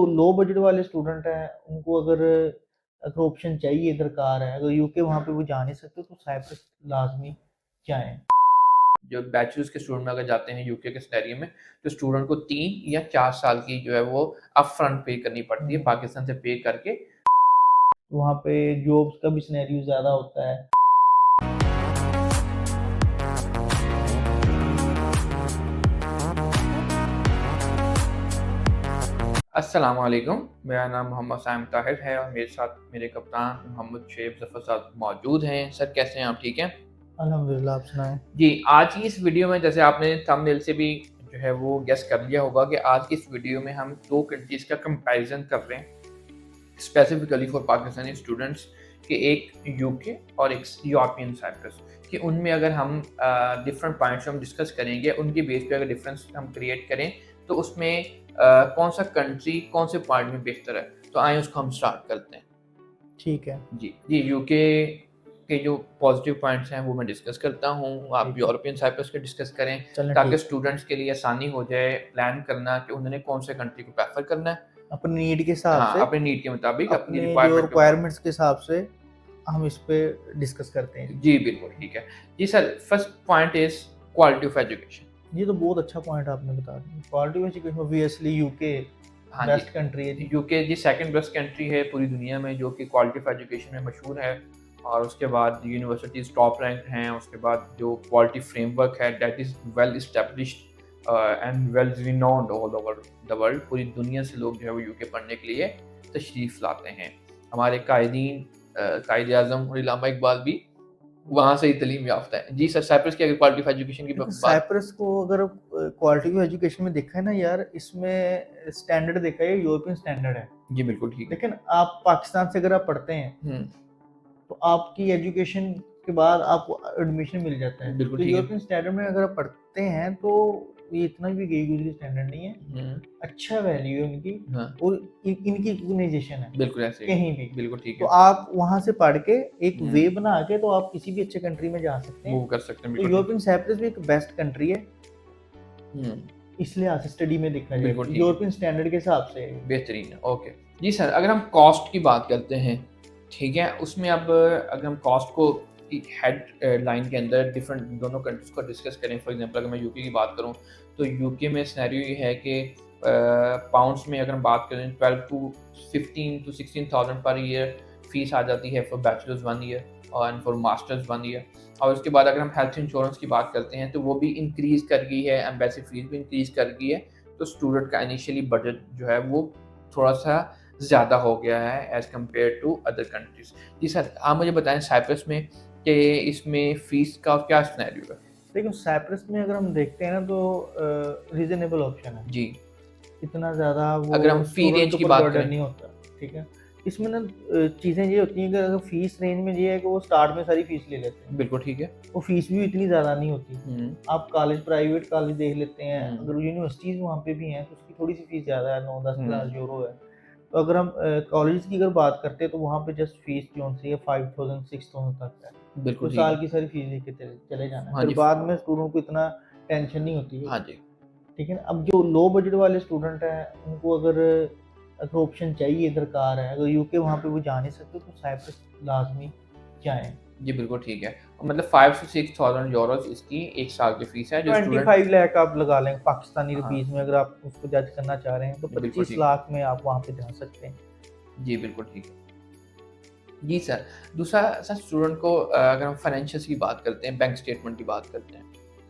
जो low budget वाले student हैं उनको अगर ऑप्शन चाहिए दरकार है, अगर यूके वहाँ पे वो जा नहीं सकते तो साइप्रस लाजमी जाएं। जो बैचलर्स के स्टूडेंट में अगर जाते हैं यूके के सिनेरियो में, तो स्टूडेंट को 3 या 4 साल की जो है वो अप फ्रंट पे करनी पड़ती है पाकिस्तान से पे करके। वहाँ पे जॉब्स का भी सिनेरियो ज़्यादा होता है। अस्सलाम वालेकुम, मेरा नाम मोहम्मद साइम ताहिर है और मेरे साथ मेरे कप्तान मोहम्मद शुएब ज़फ़र साहब मौजूद हैं। सर कैसे हैं आप, ठीक हैं? अल्हम्दुलिल्लाह, आप सुनाएं। जी, आज की इस वीडियो में जैसे आपने थंबनेल से भी जो है वो गेस कर लिया होगा कि आज की इस वीडियो में हम 2 कंट्रीज़ का कंपैरिज़न कर रहे हैं, स्पेसिफिकली फॉर पाकिस्तानी स्टूडेंट्स, कि एक यूके और एक यूरोपियन साइप्रस, कि उनमें अगर हम डिफरेंट पॉइंट्स हम डिस्कस करेंगे, उनके बेस पे अगर डिफरेंस हम क्रिएट करें तो उसमें कौन सा कंट्री कौन से पॉइंट में बेहतर है। तो आइए उसको हम स्टार्ट करते हैं। ठीक है। जी यूके के जो पॉजिटिव पॉइंट्स हैं वो मैं डिस्कस करता हूँ, आप ठीक है। यूरोपियन साइप्रस के डिस्कस करें, चलें, ताकि ठीक। स्टूडेंट्स के लिए आसानी हो जाए प्लान करना कि उन्होंने कौन से कंट्री को प्रेफर करना है। अपनी नीड के हिसाब हाँ, से, अपनी नीड के मुताबिक, अपनी अपने जो रिक्वायरमेंट के मुताबिक। रिक्वायरमेंट्स के हिसाब से हम इस पे डिस्कस करते हैं। जी, बिल्कुल, ठीक है। जी sir, first point is quality of education. ये तो बहुत अच्छा पॉइंट आपने बता दिया। Quality of education obviously UK हाँ जी, बेस्ट कंट्री है जी। यूके जी सेकंड बेस्ट कंट्री है पूरी दुनिया में जो कि क्वालिटी ऑफ एजुकेशन में मशहूर है, और उसके बाद यूनिवर्सिटीज़ टॉप रैंक हैं, उसके बाद जो क्वालिटी फ्रेमवर्क है that is well established and well renowned all over the world. पूरी दुनिया से लोग जो है वो यूके पढ़ने के लिए तशरीफ़ लाते हैं। हमारे कायदीन कायदे-आज़म और इल्लामा इकबाल भी वहाँ से ही तालीम याफ़्ता है। जी सर, साइप्रस की अगर क्वालिटी ऑफ एजुकेशन की देखो, बात। साइप्रस को अगर क्वालिटी ऑफ एजुकेशन में देखा है ना यार, इसमें स्टैंडर्ड देखा है, यूरोपियन स्टैंडर्ड है। जी, बिल्कुल ठीक है। लेकिन आप पाकिस्तान से अगर आप पढ़ते हैं हुँ, तो आपकी एजुकेशन के बाद आपको एडमिशन मिल जाता है। बिल्कुल तो ठीक है। यूरोपियन स्टैंडर्ड में अगर आप पढ़ते हैं तो ये इतना भी गई गुजरी स्टैंडर्ड नहीं है। हुँ, अच्छा वैल्यू है इनकी, हाँ, और इनकी रिकॉग्नाइजेशन है बिल्कुल ऐसे ही। कहीं भी। बिल्कुल ठीक तो है। आप वहाँ से पढ़ के एक हुँ, वे बना के तो आप किसी भी अच्छे कंट्री में जा सकते हैं। मूव कर सकते हैं, तो बिल्कुल ठीक। यूरोपियन साइप्रस भी एक बेस्ट कंट्री है, हुँ, इस लिहाज से स्टडी में देखा जाए बिल्कुल तो ठीक है, यूरोपियन स्टैंडर्ड के हिसाब से। बेहतरीन है, ओके। जी सर, अगर हम कॉस्ट की बात करते हैं, ठीक है? उसमें अब अगर हम कॉस्ट को हेड लाइन के अंदर डिफरेंट दोनों कंट्रीज़ को डिस्कस करें, फॉर एग्ज़ाम्पल अगर मैं यूके की बात करूँ, तो यूके में सिनेरियो ये है कि पाउंड्स में अगर हम बात करें 12 to 15 to 16,000 per year fees आ जाती है for bachelors 1 year and for masters 1 year. और उसके बाद अगर हम हेल्थ इंश्योरेंस की बात करते हैं तो वो भी इंक्रीज़ कर गई है, एम्बेसी फीस भी इंक्रीज़ कर गई है। तो स्टूडेंट का इनिशियली बजट जो है वो थोड़ा-सा ज़्यादा हो गया है as compare to other countries. जी सर, आप मुझे बताएँ साइप्रस में कि इसमें फ़ीस का क्या सिनेरियो है? लेकिन साइप्रस में अगर हम देखते हैं ना तो रीजनेबल ऑप्शन है। जी, इतना ज़्यादा वो अगर हम फ़ी स्टूडेंट रेंज के की ऊपर बात बर्डन करें। नहीं होता। ठीक है। इसमें ना चीज़ें ये होती हैं कि अगर फीस रेंज में ये है कि वो स्टार्ट में सारी फीस ले लेते हैं। बिल्कुल ठीक है। वो फीस भी इतनी ज़्यादा नहीं होती। हुँ, आप कॉलेज प्राइवेट कॉलेज देख लेते हैं, हुँ, अगर यूनिवर्सिटीज़ वहाँ पे भी हैं तो उसकी थोड़ी सी फीस ज़्यादा है, 9-10 हुँ, हज़ार यूरो है। तो अगर हम कॉलेज की अगर बात करते हैं तो वहाँ पे जस्ट फीस जो सी है 5000 6000 तक है। तो बिल्कुल ठीक साल है। की सारी फीस लेके चले चले जाना है। हाँ फिर जी, बाद में स्टूडेंट को इतना टेंशन नहीं होती है। हाँ जी। ठीक है ना? अब जो लो बजट वाले स्टूडेंट हैं, उनको अगर ऑप्शन चाहिए दरकार है, अगर यूके वहाँ पे वो जा नहीं सकते तो साइप्रस लाज़मी जाएँ। जी, बिल्कुल ठीक है। मतलब 5 टू 6,000 यूरोज़ इसकी 1 साल की फ़ीस है जो स्टूडेंट। 25 लाख आप लगा लें पाकिस्तानी हाँ, रुपीज़ में, अगर आप उसको जज करना चाह रहे हैं तो बिल्कुल 25 ठीक है। लाख में आप वहाँ पे जा सकते हैं। जी, बिल्कुल ठीक है। जी सर, दूसरा सर स्टूडेंट को अगर हम फाइनेंशियल्स की बात करते हैं, बैंक स्टेटमेंट की बात करते हैं,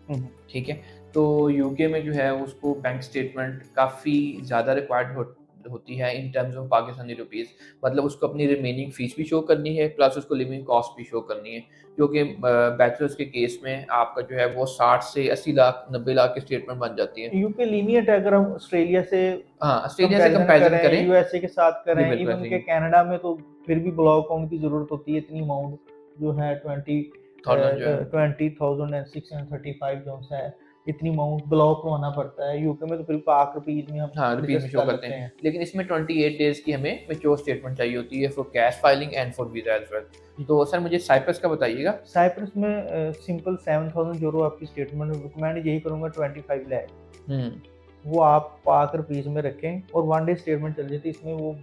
हुँ, हुँ। ठीक है? तो यूके में जो है उसको बैंक स्टेटमेंट काफ़ी ज़्यादा रिक्वायर्ड होती है in terms of Pakistani rupees. मतलब उसको अपनी रिमेनिंग फ़ीस भी शो करनी है, प्लस उसको लिविंग कॉस्ट भी शो करनी है, जो कि बैचलर्स के केस में आपका जो है वो 60 से 80 लाख, 90 लाख की स्टेटमेंट बन जाती है। यूके लीनिएंट है, अगर हम ऑस्ट्रेलिया से हाँ, ऑस्ट्रेलिया से कंपैरिज़न कंपैरिज़न करें, करें। यूएसए के साथ जी, करें, बिल्कुल इवन ऐसे के ही। कनाडा में तो फिर भी ब्लॉक अकाउंट की ज़रूरत होती है, इतनी अमाउंट जो है 1000 जो है। 20,635 जो है, इतनी अमाउंट ब्लॉक करवाना पड़ता है। यूके में तो फिर पाक रुपीज़ में हम हाँ, रुपीज़ में एडजस्ट शो कर करते लेते हैं। हैं। लेकिन इसमें 28 डेज़ की हमें मैच्योर स्टेटमेंट चाहिए होती है for cash filing and for visa as well. तो सर मुझे साइप्रस का बताइएगा। साइप्रस में सिंपल 7,000 यूरो आपकी स्टेटमेंट, रिकमेंड यही करूँगा 25 लाख। हुँ, वो आप आकर फीस में रखें और 1 डे स्टेटमेंट चल जाती है। इसमें वो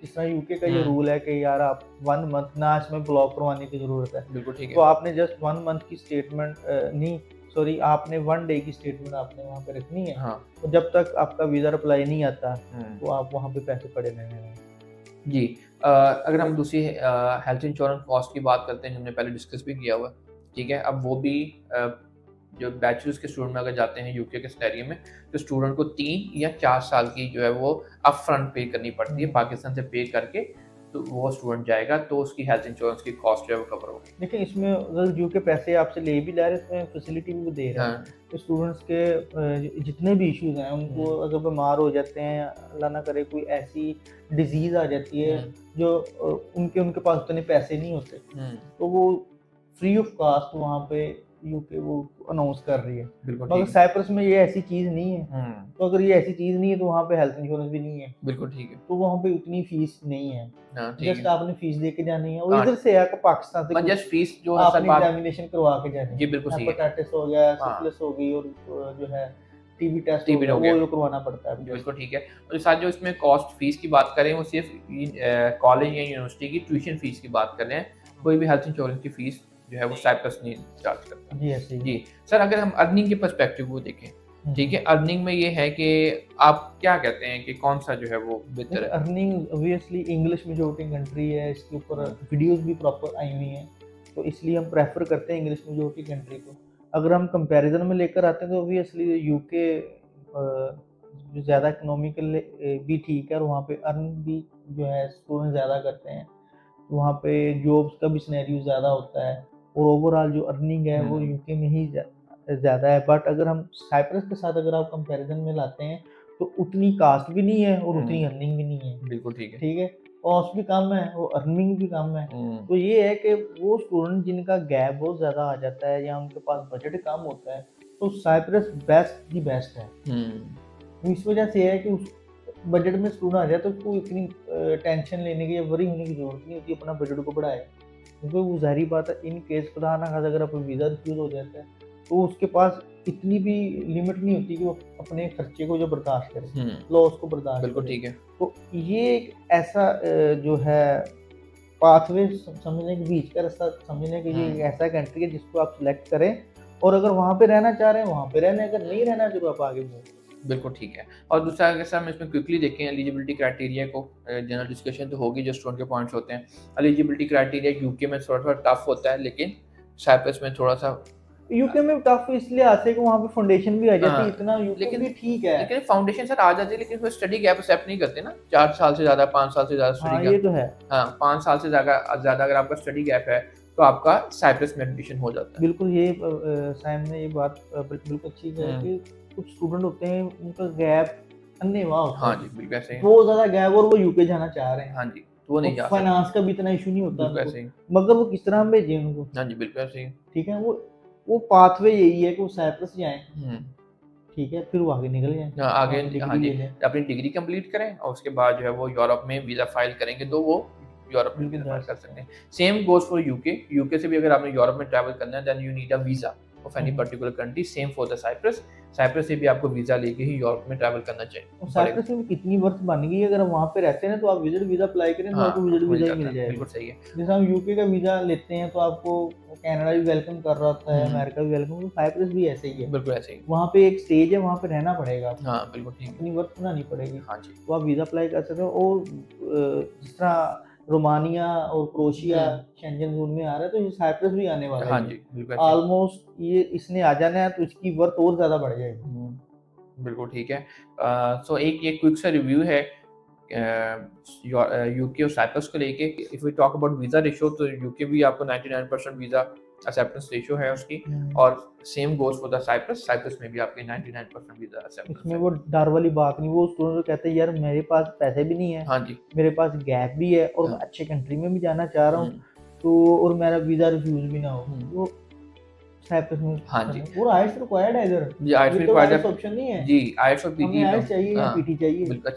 जिस तरह यूके का ये रूल है कि यार आप 1 मंथ ना इसमें ब्लॉक करवाने की ज़रूरत है। बिल्कुल ठीक तो है। आपने जस्ट 1 मंथ की स्टेटमेंट नहीं सॉरी आपने 1 डे की स्टेटमेंट आपने वहाँ पे रखनी है। हाँ। और जब तक आपका वीज़ा रिप्लाई नहीं आता हुँ। तो आप वहाँ पे पैसे पड़े रहने हैं। जी। अगर हम दूसरी हेल्थ इंश्योरेंस कॉस्ट की बात करते हैं, जो हमने पहले डिस्कस भी किया हुआ है, ठीक है? अब वो भी अ, जो बैचलर्स के स्टूडेंट अगर जाते हैं यूके के सिनेरियो में, तो स्टूडेंट को 3 या 4 साल की जो है वो अपफ्रंट पे करनी पड़ती है, पाकिस्तान से पे करके, तो वो स्टूडेंट जाएगा, तो उसकी हेल्थ इंश्योरेंस की कॉस्ट जो है वो कवर होगी। देखिए इसमें अगर यूके पैसे आपसे ले भी जा रहे हैं इसमें फैसिलिटी भी वो दे रहा है। हाँ। तो स्टूडेंट्स के जितने भी इश्यूज़ हैं उनको अगर बीमार हो जाते हैं, अल्लाह ना करे कोई ऐसी डिज़ीज़ आ जाती है जो उनके उनके पास उतने पैसे नहीं होते, हुँ। तो वो फ्री ऑफ कॉस्ट वहाँ पे यूके वो अनाउंस कर रही है। बिल्कुल मगर ठीक है। साइप्रस में ये ऐसी चीज़ नहीं है। हुँ। तो अगर ये ऐसी चीज़ नहीं है तो वहाँ पे हेल्थ इंश्योरेंस भी नहीं है। बिल्कुल ठीक है। तो वहाँ पे उतनी फीस नहीं है। हाँ, ठीक जस्ट है। आपने फीस दे के जानी है और हाँ, इधर से आकर पाकिस्तान से बस कुछ जस्ट फीस जो है सर आपने बात। एग्ज़ामिनेशन करवा के जानी जी, है। बिल्कुल सही है। हेपेटाइटिस हो गया, हाँ। सिफिलिस हो गई और जो है टीबी टेस्ट हो टीबी गया, हो गया। वो जो करवाना पड़ता है जी, जस्ट। बिल्कुल ठीक है। और साथ जो इसमें कॉस्ट फीस की बात करें, वो सिर्फ़ कॉलेज या यूनिवर्सिटी की ट्यूशन फीस की बात कर रहे हैं। कोई भी हेल्थ इंश्योरेंस की फीस जो है वो साइप्रस नहीं चार्ज करता। जी, ऐसे ही जी, है। सर अगर हम अर्निंग के पर्सपेक्टिव को देखें, ठीक है? अर्निंग में ये है कि आप क्या कहते हैं कि कौन-सा जो है वो बेहतर देखिए है? Earning obviously English majority country है, इसके ऊपर वीडियोज़ भी प्रॉपर आई हुई हैं, तो इसलिए हम प्रेफ़र करते हैं इंग्लिश मेजॉरिटी कंट्री को। अगर हम कंपैरिज़न में लेकर आते हैं तो ऑब्वियसली यूके जो ज़्यादा इकोनॉमिकल भी ठीक है और वहाँ पे अर्न भी जो है स्टूडेंट ज़्यादा करते हैं। वहाँ पे जॉब्स का भी सिनेरियो ज़्यादा होता है और ओवरऑल जो अर्निंग है वो यूके में ही ज़्यादा है। बट अगर हम साइप्रस के साथ अगर आप कंपैरिज़न में लाते हैं तो उतनी कास्ट भी नहीं है और उतनी अर्निंग भी नहीं है। बिल्कुल ठीक है। ठीक है? कॉस्ट भी कम है और अर्निंग भी कम है। हुँ। तो ये है कि वो स्टूडेंट जिनका गैप बहुत ज़्यादा आ जाता है या उनके पास बजट कम होता है, तो साइप्रस बेस्ट दी बेस्ट है। हुँ। वो इस वजह से है कि उस बजट में स्टूडेंट आ जाए तो उसको इतनी टेंशन लेने की या वरी होने की ज़रूरत नहीं होती अपना बजट को बढ़ाए। क्योंकि वो ज़ाहिर बात है इन केस खुदा ना खास्ता अगर आपका वीज़ा रिफ्यूज़ हो जाता है, तो उसके पास इतनी भी लिमिट नहीं होती कि वो अपने खर्चे को जो बर्दाश्त करे, हुँ। लॉस को बर्दाश्त बिल्कुल करे। ठीक है। तो ये एक ऐसा जो है पाथवे समझने के बीच का रास्ता समझने के ये एक ऐसा कंट्री है जिसको आप सिलेक्ट करें और अगर वहाँ पे रहना चाह रहे हैं वहाँ पे रहने, अगर नहीं रहना है तो आप आगे मूव। बिल्कुल ठीक है। और दूसरा अगर सर हम इसमें क्विकली देखें एलिजिबिलिटी क्राइटेरिया को, जनरल डिस्कशन तो होगी जो स्टूडेंट के पॉइंट्स होते हैं। एलिजिबिलिटी क्राइटेरिया यूके में थोड़ा-सा टफ होता है, लेकिन साइप्रस में थोड़ा-सा यूके में टफ इसलिए आते हैं कि वहाँ पे फाउंडेशन भी आ जाती है, हाँ, इतना यूके लेकिन भी ठीक है। लेकिन फाउंडेशन सर आ जाती है, लेकिन उसमें स्टडी गैप एक्सेप्ट नहीं करते ना, 4 साल से ज़्यादा, 5 साल से ज़्यादा स्टडी हाँ, ये गैप। तो है। हाँ, 5 साल से ज़्यादा अगर आपका स्टडी गैप है, तो आपका साइप्रस में एडमिशन हो जाता है। बिल्कुल ये साइम ने ये बात बिल्कुल अच्छी है कि कुछ स्टूडेंट होते हैं उनका गैप अन्नेवाह होता हाँ है। जी, बिल्कुल ऐसे ही। बहुत ज़्यादा गैप और वो यूके जाना चाह रहे हैं। हाँ जी, तो वो और नहीं जा सकते। फाइनेंस का भी इतना इश्यू नहीं होता बिल्कुल उनको, ऐसे ही। मगर वो किस तरह भेजें उनको, हाँ जी, बिल्कुल ऐसे ही। ठीक है? वो पाथवे यही है कि वो साइप्रस जाएँ, हुँ। ठीक है? फिर वो आगे निकल जाएँ, हाँ, आगे वहाँ पे हाँ डिग्री जी, ले लें। अपनी डिग्री कंप्लीट करें और उसके बाद जो है वो यूरोप में वीज़ा फाइल करेंगे, तो वो यूरोप में बिल्कुल वीज़ा जा फाइल कर सकते सकते हैं। हैं। Same goes for UK. UK से भी अगर आपने यूरोप में ट्रैवल करना है, then you need a visa of any particular country. Same for the Cyprus. Cyprus से भी आपको वीज़ा लेके ही यूरोप में ट्रैवल करना चाहिए और पड़ेगा। साइप्रस में भी कितनी वर्थ बन गई है, अगर आप वहाँ पे रहते हैं ना तो आप विज़िट वीज़ा अप्लाई करें तो आपको हाँ, विज़िट मिल वीज़ा ही जाता मिल है, जाएगा। बिल्कुल सही है। जैसे हम यूके का वीज़ा लेते हैं तो आपको कनाडा भी वेलकम कर रहा होता है, अमेरिका भी वेलकम, तो साइप्रस भी ऐसे ही है। बिल्कुल ऐसे ही। वहाँ पे एक स्टेज है, वहाँ पे रहना पड़ेगा आपको, हाँ, बिल्कुल ठीक है। अपनी वर्थ बनानी पड़ेगी। हाँ जी। तो आप वीज़ा अप्लाई कर सकते हो और जिस तरह रोमानिया और क्रोएशिया शेंजन ज़ोन में आ रहा है, तो ये साइप्रस भी आने वाला हाँ ही जी, है। बिल्कुल ऐसे ही। ऑलमोस्ट ये इसने आ जाना है तो इसकी वर्थ और ज़्यादा बढ़ जाएगी। बिल्कुल ठीक है। सो एक ये क्विक सा रिव्यू है यूके और साइप्रस को लेके। If we talk about visa ratio, तो यूके भी आपको 99% वीज़ा एक्सेप्टेंस रेशियो है उसकी, और same goes for the Cyprus. Cyprus में भी आपकी 99% वीज़ा एक्सेप्टेंस इसमें है। वो डर वाली बात नहीं, वो स्टूडेंट जो कहते हैं यार मेरे पास पैसे भी नहीं है, हाँ जी। मेरे पास गैप भी है और मैं हाँ। अच्छे कंट्री में भी जाना चाह रहा हूँ, हुँ, तो और मेरा वीज़ा रिफ्यूज़ भी ना हो, हुँ। वो साइप्रस में हाँ जी। और आइल्स रिक्वायर्ड है इधर, जी, आईएलटीएस विदाउट रिक्वायर्ड आइल्स है। ऑप्शन नहीं है। जी, आईएलटीएस और पीटी हमें का। आइल्स चाहिए या हाँ, पीटी चाहिए। बिल्कुल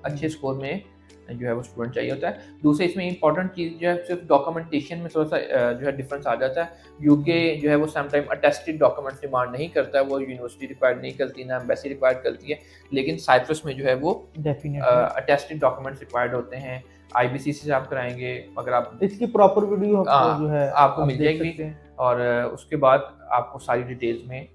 अच्छे स्कोर में जो है वो स्टूडेंट चाहिए होता है। दूसरी इसमें इंपॉर्टेंट चीज़ जो है सिर्फ डॉक्यूमेंटेशन में थोड़ा सा जो है डिफरेंस आ जाता है। यूके जो है वो समटाइम अटेस्टेड डॉक्यूमेंट्स डिमांड नहीं करता है, वो यूनिवर्सिटी रिक्वायर्ड नहीं करती, ना एम्बेसी रिक्वायर्ड करती है, लेकिन साइप्रस में जो है वो डेफिनेटली अटेस्टेड डॉक्यूमेंट्स रिक्वायर्ड होते हैं। आईबीसीसी से आप कराएंगे, अगर आप इसकी प्रॉपर वीडियो आपको जो है आपको आप मिल देख जाएगी सकते हैं। और उसके बाद आपको सारी डिटेल्स में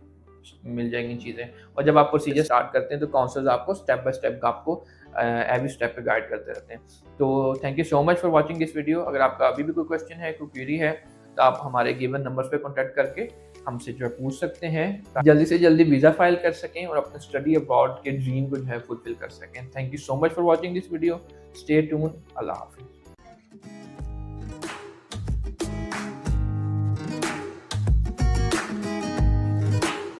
मिल जाएंगी चीज़ें। और जब आप प्रोसीजर स्टार्ट करते हैं तो काउंसलर्स आपको स्टेप बाय स्टेप आपको एवरी स्टेप पे गाइड करते रहते हैं। तो thank you so much for watching this video. अगर आपका अभी भी कोई क्वेश्चन है, कोई क्वेरी है, तो आप हमारे गिवन नंबर्स पे कॉन्टैक्ट करके हमसे जो है पूछ सकते हैं, जल्दी से जल्दी वीज़ा फाइल कर सकें और अपने स्टडी अब्रॉड के ड्रीम को जो है फुलफिल कर सकें। Thank you so much for watching this video. Stay tune. अल्लाह हाफिज़।